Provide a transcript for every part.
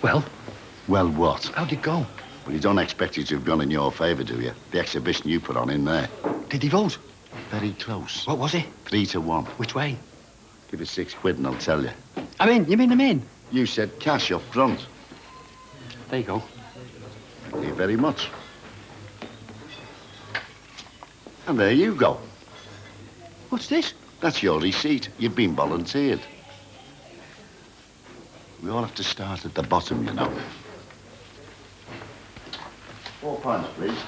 Well? Well, what? How'd it go? Well, you don't expect it to have gone in your favour, do you? The exhibition you put on in there. Did he vote? Very close. What was it? 3-1. Which way? Give us £6 and I'll tell you. I'm in. You mean I'm in? You said cash up front. There you go. Thank you very much. And there you go. What's this? That's your receipt. You've been volunteered. We all have to start at the bottom, you know. 4 pints, please.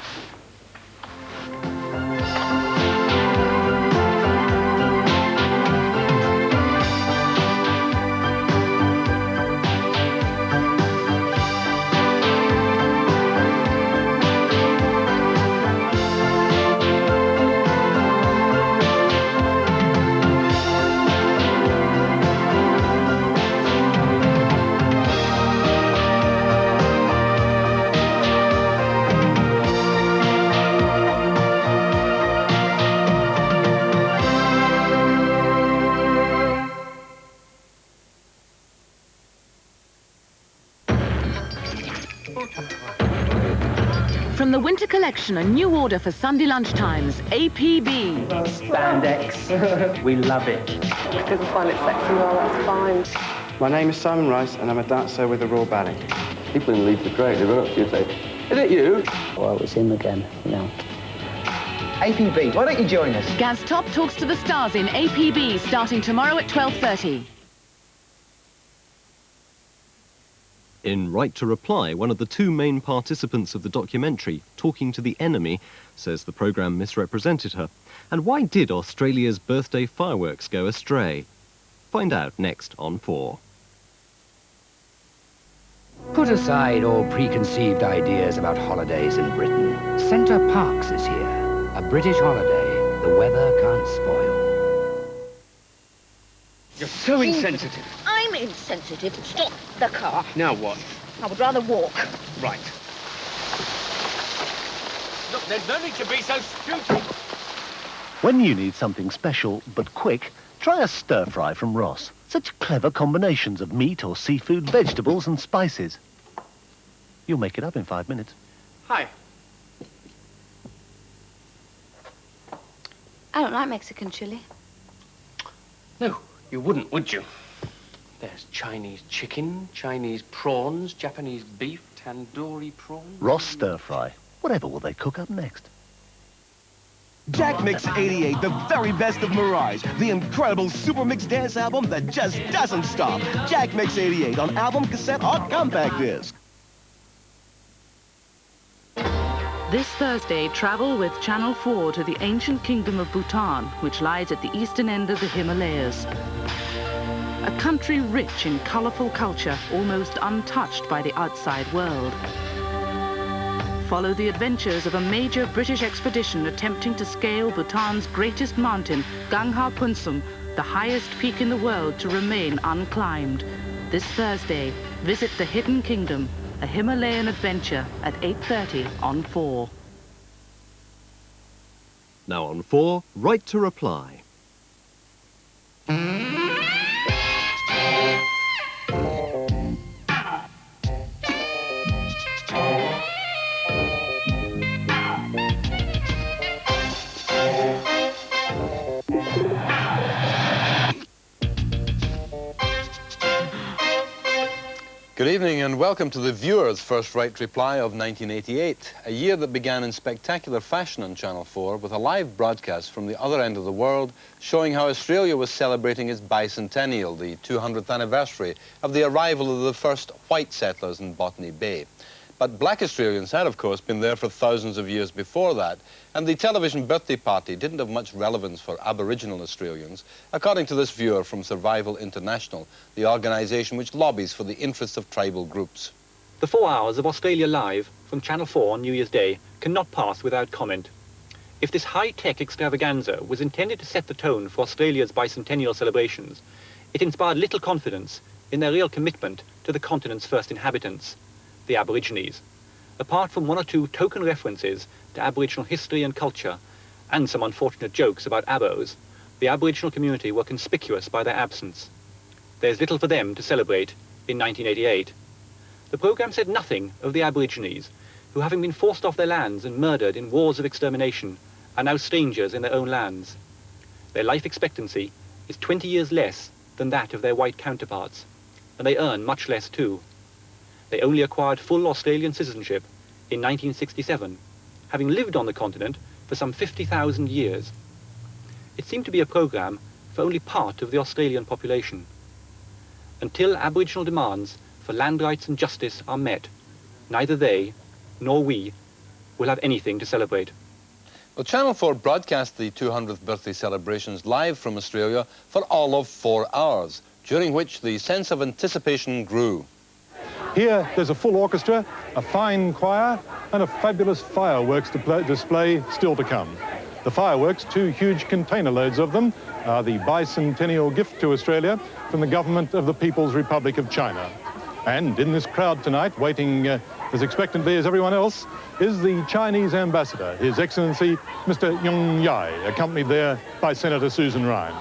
From the winter collection, a new order for Sunday lunchtimes, APB. Spandex. We love it. Doesn't find it sexy, well, that's fine. My name is Simon Rice, and I'm a dancer with the Royal Ballet. People in Leeds are great. They run up to you and say, "Is it you?" Well, it's him again, you know. APB, why don't you join us? Gaz Top talks to the stars in APB, starting tomorrow at 12:30. In Right to Reply, one of the two main participants of the documentary, Talking to the Enemy, says the programme misrepresented her. And why did Australia's birthday fireworks go astray? Find out next on 4. Put aside all preconceived ideas about holidays in Britain. Centre Parcs is here. A British holiday the weather can't spoil. You're so insensitive. I'm insensitive. Stop the car. Now what? I would rather walk. Right. Look, there's no need to be so stupid. When you need something special but quick, try a stir-fry from Ross. Such clever combinations of meat or seafood, vegetables and spices. You'll make it up in 5 minutes. Hi. I don't like Mexican chili. No, you wouldn't, would you? There's Chinese chicken, Chinese prawns, Japanese beef, tandoori prawns. Ross stir-fry. Whatever will they cook up next? Jack Mix 88, the very best of Mirage. The incredible Super Mix dance album that just doesn't stop. Jack Mix 88 on album, cassette, or compact disc. This Thursday, travel with Channel 4 to the ancient kingdom of Bhutan, which lies at the eastern end of the Himalayas. A country rich in colourful culture, almost untouched by the outside world. Follow the adventures of a major British expedition attempting to scale Bhutan's greatest mountain, Gangha Punsum, the highest peak in the world to remain unclimbed. This Thursday, visit the Hidden Kingdom, a Himalayan adventure at 8:30 on 4. Now on 4, Right to Reply. Good evening and welcome to the viewer's first Right Reply of 1988, a year that began in spectacular fashion on Channel 4 with a live broadcast from the other end of the world showing how Australia was celebrating its Bicentennial, the 200th anniversary of the arrival of the first white settlers in Botany Bay. But black Australians had, of course, been there for thousands of years before that, and the television birthday party didn't have much relevance for Aboriginal Australians, according to this viewer from Survival International, the organisation which lobbies for the interests of tribal groups. The 4 hours of Australia Live from Channel 4 on New Year's Day cannot pass without comment. If this high-tech extravaganza was intended to set the tone for Australia's bicentennial celebrations, it inspired little confidence in their real commitment to the continent's first inhabitants, the Aborigines. Apart from 1 or 2 token references to Aboriginal history and culture, and some unfortunate jokes about Abos, the Aboriginal community were conspicuous by their absence. There's little for them to celebrate in 1988. The programme said nothing of the Aborigines, who, having been forced off their lands and murdered in wars of extermination, are now strangers in their own lands. Their life expectancy is 20 years less than that of their white counterparts, and they earn much less too. They only acquired full Australian citizenship in 1967, having lived on the continent for some 50,000 years. It seemed to be a programme for only part of the Australian population. Until Aboriginal demands for land rights and justice are met, neither they nor we will have anything to celebrate. Well, Channel 4 broadcast the 200th birthday celebrations live from Australia for all of 4 hours, during which the sense of anticipation grew. Here, there's a full orchestra, a fine choir, and a fabulous fireworks display still to come. The fireworks, 2 huge container loads of them, are the Bicentennial gift to Australia from the government of the People's Republic of China. And in this crowd tonight, waiting as expectantly as everyone else, is the Chinese ambassador, His Excellency Mr. Yong Yai, accompanied there by Senator Susan Ryan.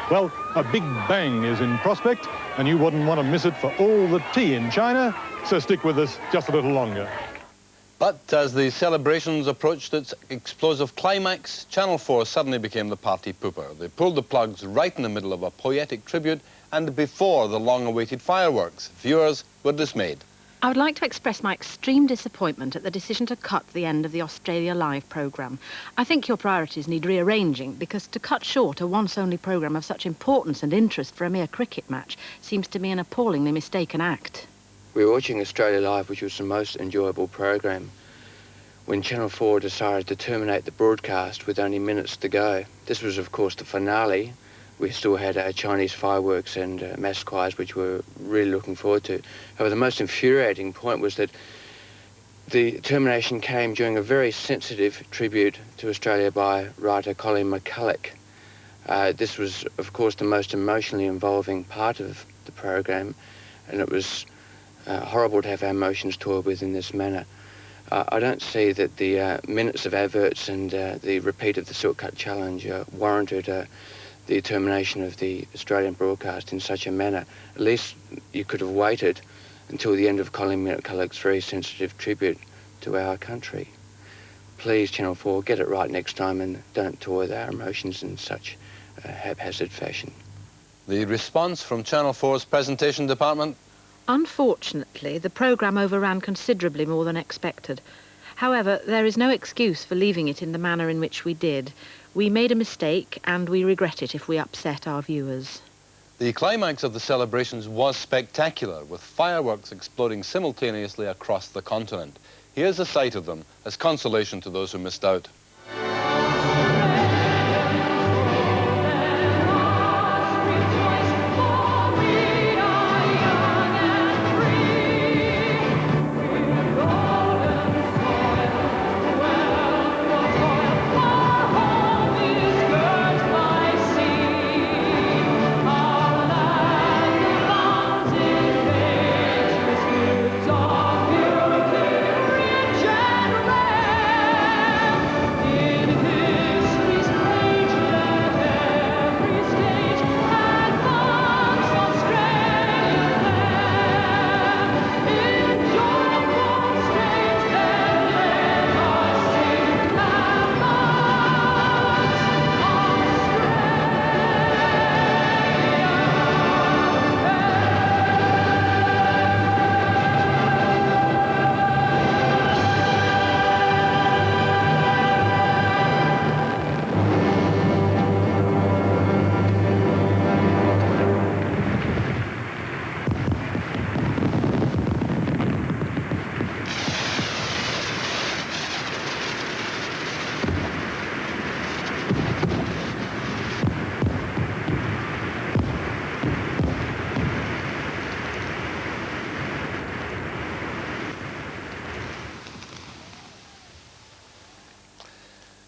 Well, a big bang is in prospect, and you wouldn't want to miss it for all the tea in China, so stick with us just a little longer. But as the celebrations approached its explosive climax, Channel 4 suddenly became the party pooper. They pulled the plugs right in the middle of a poetic tribute and before the long-awaited fireworks. Viewers were dismayed. I would like to express my extreme disappointment at the decision to cut the end of the Australia Live programme. I think your priorities need rearranging, because to cut short a once-only programme of such importance and interest for a mere cricket match seems to me an appallingly mistaken act. We were watching Australia Live, which was the most enjoyable program, when Channel 4 decided to terminate the broadcast with only minutes to go. This was, of course, the finale. We still had Chinese fireworks and mass choirs, which we were really looking forward to. However, the most infuriating point was that the termination came during a very sensitive tribute to Australia by writer Colin McCulloch. This was, of course, the most emotionally involving part of the program, and it was horrible to have our emotions toyed with in this manner. I don't see that the minutes of adverts and the repeat of the Silk Cut Challenge warranted the termination of the Australian broadcast in such a manner. At least you could have waited until the end of Colin McCulloch's very sensitive tribute to our country. Please, Channel 4, get it right next time and don't toy with our emotions in such a haphazard fashion. The response from Channel 4's presentation department? Unfortunately, the programme overran considerably more than expected. However, there is no excuse for leaving it in the manner in which we did. We made a mistake, and we regret it if we upset our viewers. The climax of the celebrations was spectacular, with fireworks exploding simultaneously across the continent. Here's a sight of them as consolation to those who missed out.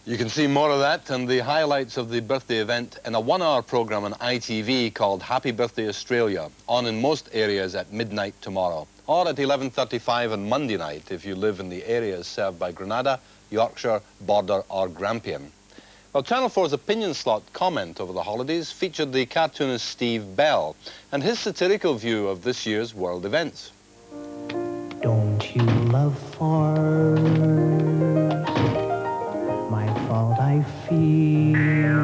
You can see more of that and the highlights of the birthday event in a 1-hour programme on ITV called Happy Birthday Australia, on in most areas at midnight tomorrow, or at 11:35 on Monday night if you live in the areas served by Grenada, Yorkshire, Border or Grampian. Well, Channel 4's opinion slot comment over the holidays featured the cartoonist Steve Bell and his satirical view of this year's world events. that you love force. My fault I fear.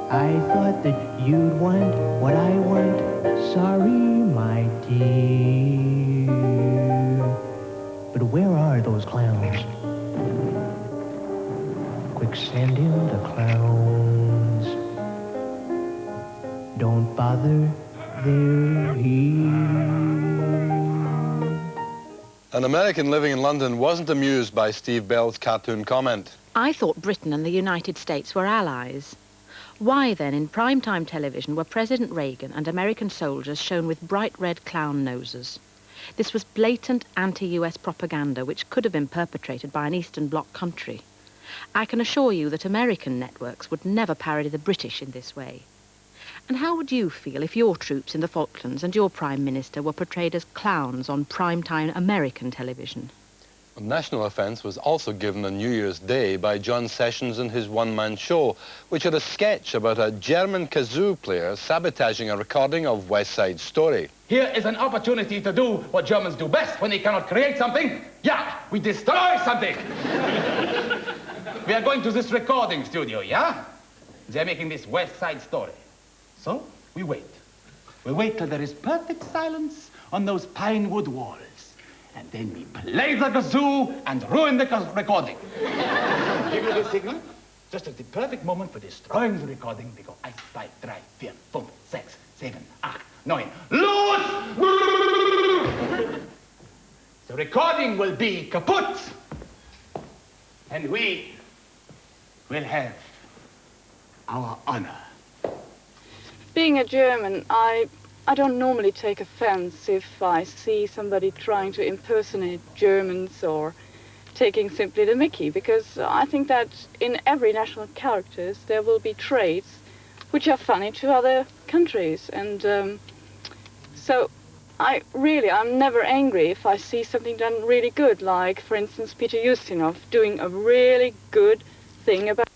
I thought that you'd want what I want. Sorry, my dear. But where are those clowns? Quick, send in the clowns. Don't bother, they're here. An American living in London wasn't amused by Steve Bell's cartoon comment. I thought Britain and the United States were allies. Why then, in primetime television, were President Reagan and American soldiers shown with bright red clown noses? This was blatant anti-US propaganda which could have been perpetrated by an Eastern Bloc country. I can assure you that American networks would never parody the British in this way. And how would you feel if your troops in the Falklands and your Prime Minister were portrayed as clowns on primetime American television? A national offence was also given on New Year's Day by John Sessions and his one-man show, which had a sketch about a German kazoo player sabotaging a recording of West Side Story. Here is an opportunity to do what Germans do best when they cannot create something. Yeah, we destroy something. We are going to this recording studio, yeah? They're making this West Side Story. So, we wait. We wait till there is perfect silence on those pine wood walls. And then we play the kazoo and ruin the recording. Give you the signal. Just at the perfect moment for destroying the recording, we go 1, 2, 3, 4, 5, 6, 7, 8, 9. Loose! The recording will be kaput. And we will have our honor. Being a German, I don't normally take offense if I see somebody trying to impersonate Germans or taking simply the mickey, because I think that in every national characters there will be traits which are funny to other countries. And so I'm never angry if I see something done really good, like, for instance, Peter Ustinov doing a really good thing about